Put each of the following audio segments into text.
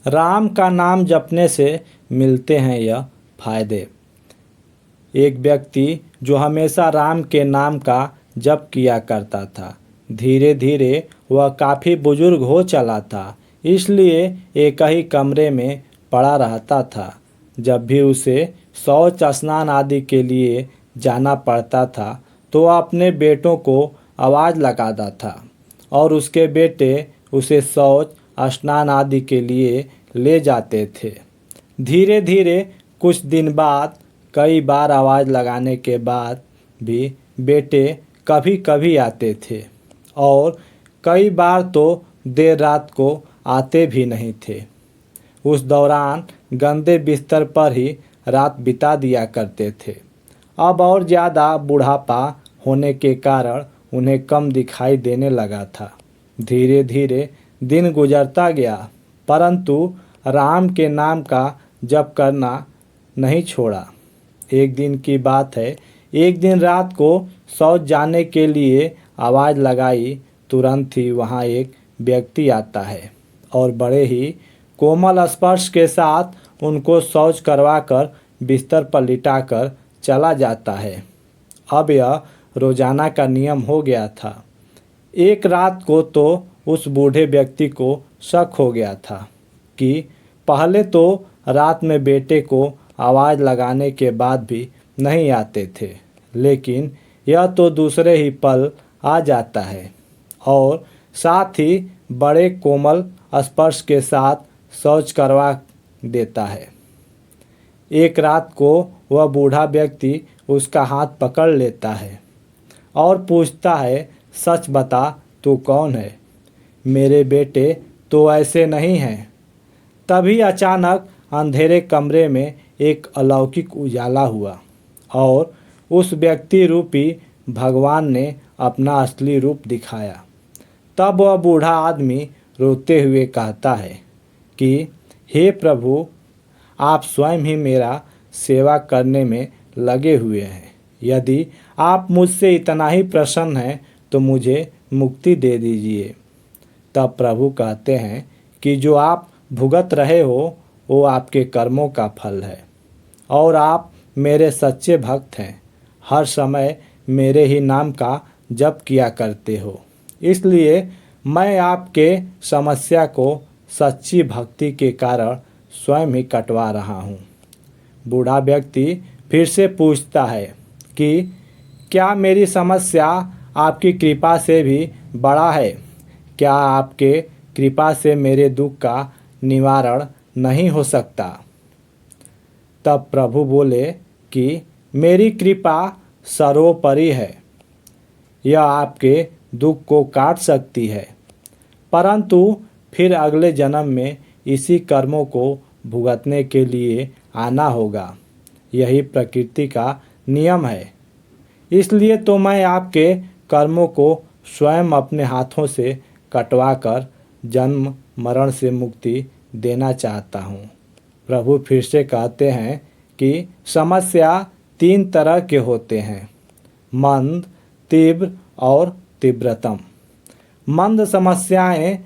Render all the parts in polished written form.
राम का नाम जपने से मिलते हैं यह फायदे। एक व्यक्ति जो हमेशा राम के नाम का जप किया करता था, धीरे धीरे वह काफ़ी बुजुर्ग हो चला था, इसलिए एक ही कमरे में पड़ा रहता था। जब भी उसे शौच स्नान आदि के लिए जाना पड़ता था तो वह अपने बेटों को आवाज़ लगाता था और उसके बेटे उसे शौच स्नान आदि के लिए ले जाते थे। धीरे धीरे कुछ दिन बाद कई बार आवाज़ लगाने के बाद भी बेटे कभी कभी आते थे और कई बार तो देर रात को आते भी नहीं थे। उस दौरान गंदे बिस्तर पर ही रात बिता दिया करते थे। अब और ज़्यादा बुढ़ापा होने के कारण उन्हें कम दिखाई देने लगा था। धीरे धीरे दिन गुजरता गया, परंतु राम के नाम का जप करना नहीं छोड़ा। एक दिन की बात है, एक दिन रात को शौच जाने के लिए आवाज़ लगाई, तुरंत ही वहाँ एक व्यक्ति आता है और बड़े ही कोमल स्पर्श के साथ उनको शौच करवाकर बिस्तर पर लिटाकर चला जाता है। अब यह रोजाना का नियम हो गया था। एक रात को तो उस बूढ़े व्यक्ति को शक हो गया था कि पहले तो रात में बेटे को आवाज़ लगाने के बाद भी नहीं आते थे, लेकिन यह तो दूसरे ही पल आ जाता है और साथ ही बड़े कोमल स्पर्श के साथ शौच करवा देता है। एक रात को वह बूढ़ा व्यक्ति उसका हाथ पकड़ लेता है और पूछता है, सच बता, तू कौन है? मेरे बेटे तो ऐसे नहीं हैं। तभी अचानक अंधेरे कमरे में एक अलौकिक उजाला हुआ और उस व्यक्ति रूपी भगवान ने अपना असली रूप दिखाया। तब वह बूढ़ा आदमी रोते हुए कहता है कि हे प्रभु, आप स्वयं ही मेरा सेवा करने में लगे हुए हैं। यदि आप मुझसे इतना ही प्रसन्न हैं तो मुझे मुक्ति दे दीजिए। तब प्रभु कहते हैं कि जो आप भुगत रहे हो वो आपके कर्मों का फल है और आप मेरे सच्चे भक्त हैं। हर समय मेरे ही नाम का जप किया करते हो, इसलिए मैं आपके समस्या को सच्ची भक्ति के कारण स्वयं ही कटवा रहा हूँ। बूढ़ा व्यक्ति फिर से पूछता है कि क्या मेरी समस्या आपकी कृपा से भी बड़ा है? क्या आपके कृपा से मेरे दुख का निवारण नहीं हो सकता? तब प्रभु बोले कि मेरी कृपा सर्वोपरि है। यह आपके दुख को काट सकती है, परंतु फिर अगले जन्म में इसी कर्मों को भुगतने के लिए आना होगा। यही प्रकृति का नियम है। इसलिए तो मैं आपके कर्मों को स्वयं अपने हाथों से कटवाकर जन्म मरण से मुक्ति देना चाहता हूँ। प्रभु फिर से कहते हैं कि समस्या 3 तरह के होते हैं, मंद, तीव्र और तीव्रतम। मंद समस्याएं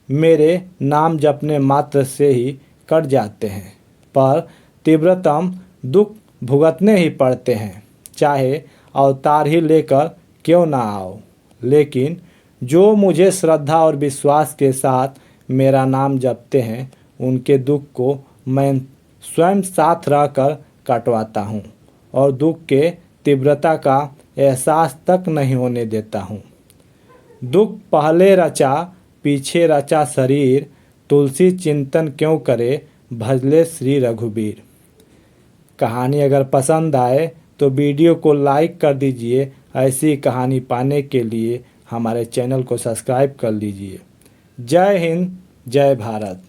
मेरे नाम जपने मात्र से ही कट जाते हैं, पर तीव्रतम दुख भुगतने ही पड़ते हैं, चाहे अवतार ही लेकर क्यों ना आओ। लेकिन जो मुझे श्रद्धा और विश्वास के साथ मेरा नाम जपते हैं, उनके दुख को मैं स्वयं साथ रहकर कटवाता हूँ और दुख के तीव्रता का एहसास तक नहीं होने देता हूँ। दुख पहले रचा पीछे रचा शरीर, तुलसी चिंतन क्यों करे, भजले श्री रघुबीर। कहानी अगर पसंद आए तो वीडियो को लाइक कर दीजिए। ऐसी कहानी पाने के लिए हमारे चैनल को सब्सक्राइब कर लीजिए। जय हिंद, जय भारत।